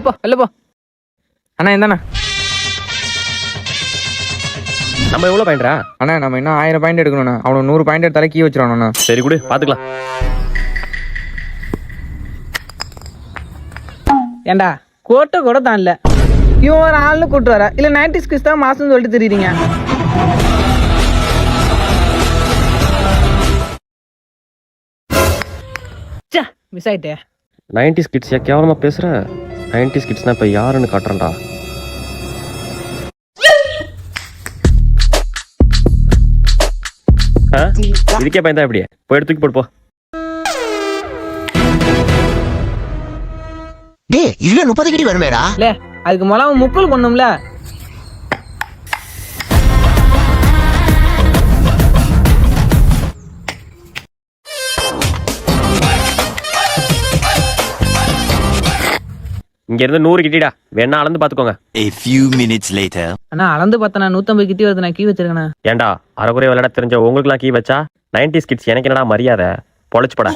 போ வெளில போ. அண்ணா இந்தாண்ணா. நம்ம எவ்வளவு பாயிண்டா? அண்ணா நம்ம இன்னும் 1000 பாயிண்ட் எடுக்கணும்ண்ணா. அவனுக்கு 100 பாயிண்ட் எடுத்தாலே கீ வச்சிருவானுண்ணா. சரி குடு பாத்துக்கலாம். ஏண்டா கோட்டை கூட தான் இல்ல, இவன் ஒரு ஆள்னு கூட்டு வர இல்ல 90s கிட்ஸ் தான் மாசம்னு சொல்லிட்டு தெரியுறீங்க. மிஸ் ஆயிட்டே. 90s கிட்ஸ் கேவலமா பேசுற. 90s கிட்ஸ்னா இப்ப யாருன்னு காட்டுறேன்டா. இதுக்கே பயந்தா எப்படியே போய் எடுத்து தூக்கி போடு போ. டேய் இதுல 30 கிட்டி வருமேடா. இல்ல அதுக்கு முதல்ல முக்குள் பண்ணும்ல. இங்க இருந்து 100 கிட்டிடா, வேணா அளந்து பாத்துக்கோங்க. A few minutes later. அண்ணா அளந்து பார்த்தனா 150 கிட்டி வருது. நான் கீ வச்சிருக்கேண்ணா. ஏன்டா அரைக்குறைய விளையாட தெரிஞ்ச உங்களுக்குலாம் கீ வச்சா 90s கிட்ஸ் எனக்கு என்னடா மரியாதை? பொழைச்சு படா.